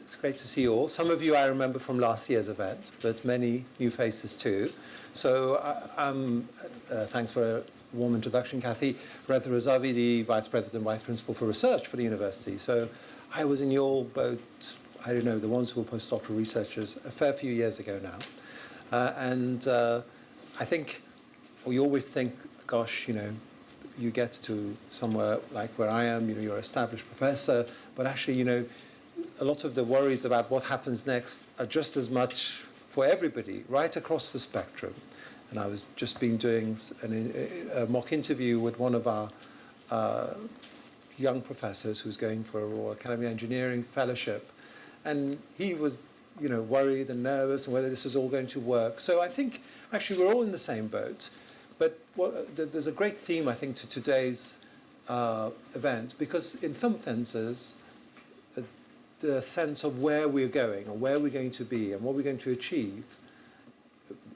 It's great to see you all. Some of you I remember from last year's event, but many new faces too. So thanks for a warm introduction, Kathy. Reza Razavi, the Vice President, Vice Principal for Research for the university. So I was in your boat, I don't know, the ones who were postdoctoral researchers a fair few years ago now. I think we always think, gosh, you get to somewhere like where I am, you're an established professor, but actually, a lot of the worries about what happens next are just as much for everybody, right across the spectrum. And I was just doing a mock interview with one of our young professors who's going for a Royal Academy of Engineering fellowship. And he was, worried and nervous and whether this is all going to work. So I think, actually, we're all in the same boat. But there's a great theme, I think, to today's event, because in some senses, the sense of where we're going or where we're going to be and what we're going to achieve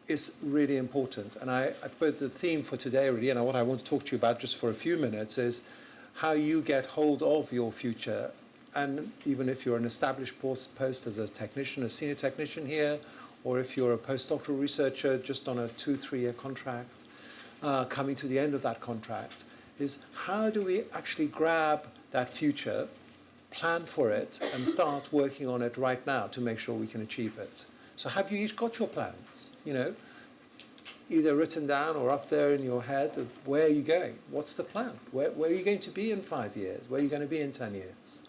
is really important. And I suppose the theme for today, really, and what I want to talk to you about just for a few minutes, is how you get hold of your future. And even if you're an established post as a technician, a senior technician here, or if you're a postdoctoral researcher just on a 2-3 year contract, coming to the end of that contract, is how do we actually grab that future, plan for it, and start working on it right now to make sure we can achieve it. So have you each got your plans, either written down or up there in your head of where are you going? What's the plan? Where are you going to be in 5 years? Where are you going to be in 10 years?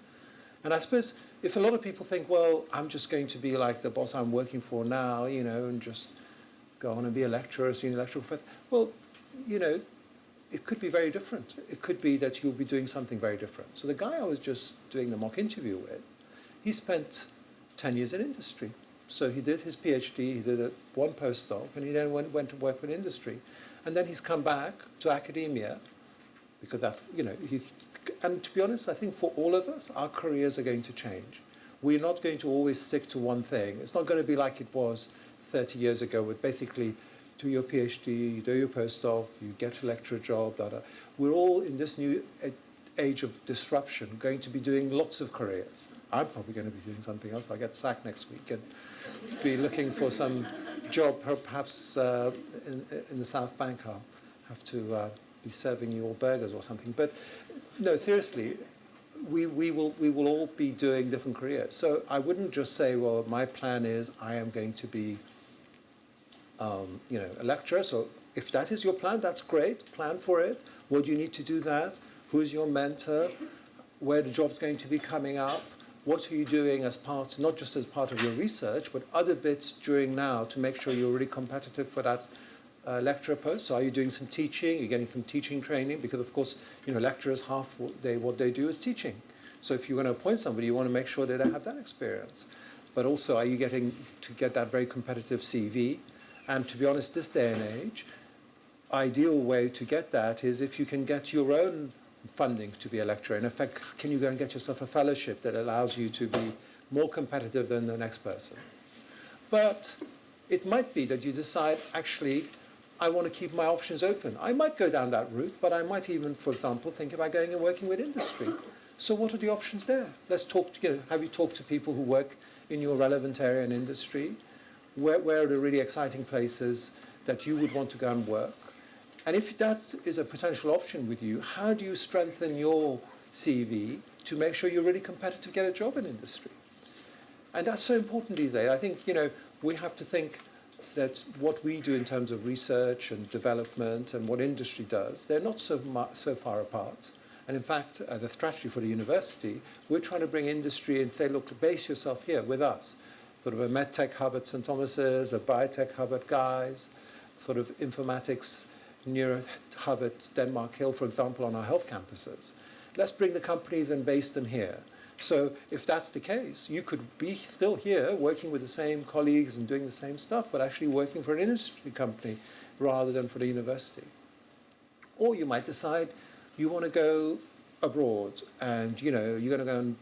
And I suppose if a lot of people think, well, I'm just going to be like the boss I'm working for now, and just go on and be a lecturer, a senior lecturer professor. Well, it could be very different. It could be that you'll be doing something very different. So the guy I was just doing the mock interview with, he spent 10 years in industry. So he did his PhD, he did one postdoc, and he then went to work with industry. And then he's come back to academia, because that's, and to be honest, I think for all of us, our careers are going to change. We're not going to always stick to one thing. It's not going to be like it was 30 years ago with basically do your PhD, you do your postdoc, you get a lecturer job, We're all in this new age of disruption going to be doing lots of careers. I'm probably going to be doing something else. I'll get sacked next week and be looking for some job, perhaps in the South Bank. I'll have to be serving you all burgers or something. But no, seriously, we will all be doing different careers. So I wouldn't just say, well, my plan is I am going to be a lecturer. So if that is your plan, that's great. Plan for it. What do you need to do that? Who's your mentor? Where the job's going to be coming up? What are you doing as part, not just as part of your research, but other bits during now to make sure you're really competitive for that lecturer post? So are you doing some teaching? Are you getting some teaching training? Because of course, lecturers, half what they do is teaching. So if you're going to appoint somebody, you want to make sure that they have that experience. But also, are you getting to get that very competitive CV? And to be honest, this day and age, ideal way to get that is if you can get your own funding to be a lecturer. In effect, can you go and get yourself a fellowship that allows you to be more competitive than the next person? But it might be that you decide, actually, I want to keep my options open. I might go down that route, but I might even, for example, think about going and working with industry. So what are the options there? Let's talk, have you talked to people who work in your relevant area in industry? Where are the really exciting places that you would want to go and work? And if that is a potential option with you, how do you strengthen your CV to make sure you're really competitive to get a job in industry? And that's so important these days. I think, we have to think that what we do in terms of research and development and what industry does, they're not so far apart. And in fact, the strategy for the university, we're trying to bring industry and say, look, base yourself here with us. Sort of a medtech hub at St. Thomas's, a biotech hub at Guy's, sort of informatics neuro hub at Denmark Hill, for example, on our health campuses. Let's bring the company then based in here. So if that's the case, you could be still here working with the same colleagues and doing the same stuff, but actually working for an industry company rather than for the university. Or you might decide you want to go abroad and you're going to go and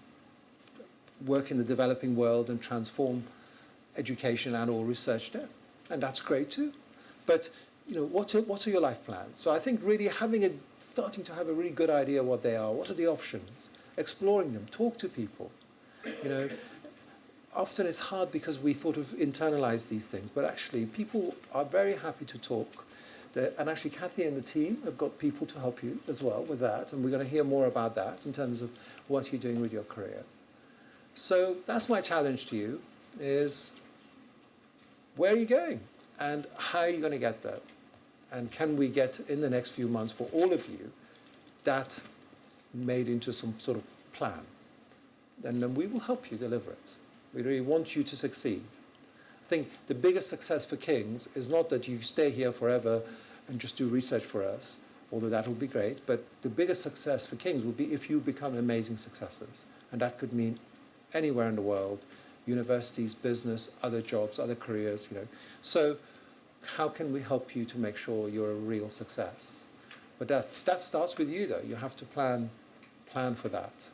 work in the developing world and transform education and or research there. And that's great too. But what are your life plans? So I think really starting to have a really good idea what they are, what are the options, exploring them, talk to people. often it's hard because we sort of internalize these things, but actually people are very happy to talk. And actually Kathy and the team have got people to help you as well with that, and we're going to hear more about that in terms of what you're doing with your career. So that's my challenge to you, is where are you going and how are you going to get there? And can we get, in the next few months, for all of you, that made into some sort of plan? And then we will help you deliver it. We really want you to succeed. I think the biggest success for King's is not that you stay here forever and just do research for us, although that will be great, but the biggest success for King's will be if you become amazing successors. And that could mean anywhere in the world, universities, business, other jobs, other careers, So how can we help you to make sure you're a real success? But that starts with you, though. You have to plan for that.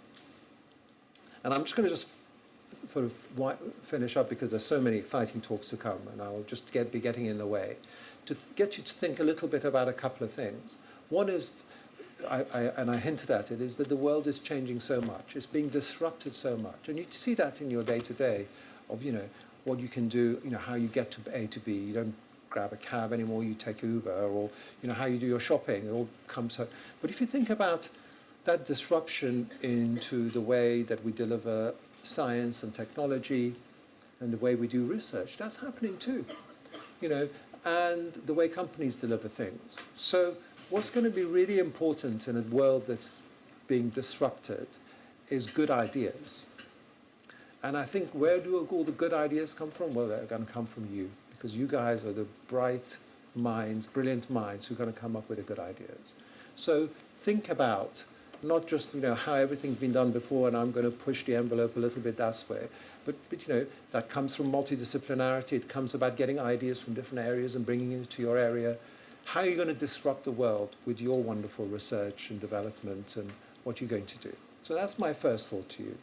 And I'm just going to sort of finish up because there's so many exciting talks to come, and I'll just be getting in the way, to get you to think a little bit about a couple of things. One is, and I hinted at it, is that the world is changing so much. It's being disrupted so much. And you see that in your day-to-day of, what you can do, how you get to A to B. You don't grab a cab anymore, you take Uber, or, how you do your shopping. It all comes home. But if you think about that disruption into the way that we deliver science and technology and the way we do research, that's happening too, and the way companies deliver things. So what's going to be really important in a world that's being disrupted is good ideas. And I think, where do all the good ideas come from? Well, they're going to come from you, because you guys are the bright minds, brilliant minds who are going to come up with the good ideas. So think about not just how everything's been done before and I'm going to push the envelope a little bit that way, but that comes from multidisciplinarity. It comes about getting ideas from different areas and bringing it into your area. How are you going to disrupt the world with your wonderful research and development, and what you're going to do? So that's my first thought to you.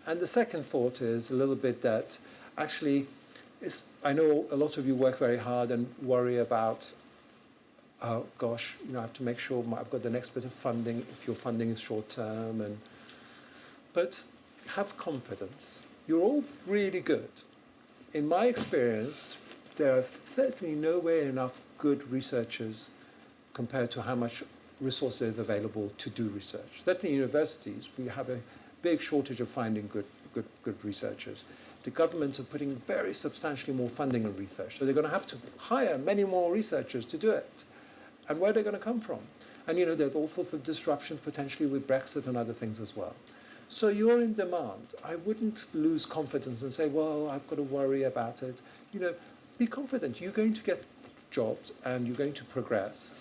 And the second thought is a little bit that actually, I know a lot of you work very hard and worry about, oh gosh, I have to make sure I've got the next bit of funding if your funding is short term. But have confidence. You're all really good. In my experience, there are certainly nowhere enough good researchers compared to how much resources are available to do research. Certainly universities, we have a big shortage of finding good researchers. The government are putting very substantially more funding on research, so they're going to have to hire many more researchers to do it. And where are they going to come from? And there's all sorts of disruptions potentially with Brexit and other things as well. So you're in demand. I wouldn't lose confidence and say, well, I've got to worry about it. Be confident. You're going to get jobs and you're going to progress.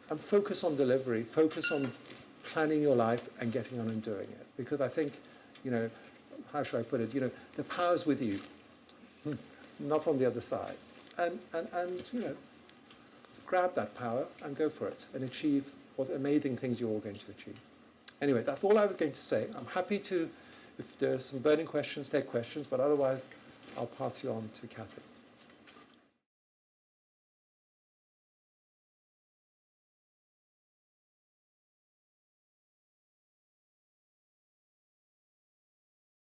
And focus on delivery. Focus on planning your life and getting on and doing it. Because I think, how should I put it? The power's with you, not on the other side. And grab that power and go for it and achieve what amazing things you're all going to achieve. Anyway, that's all I was going to say. I'm happy to, if there's some burning questions, take questions, but otherwise I'll pass you on to Kathy.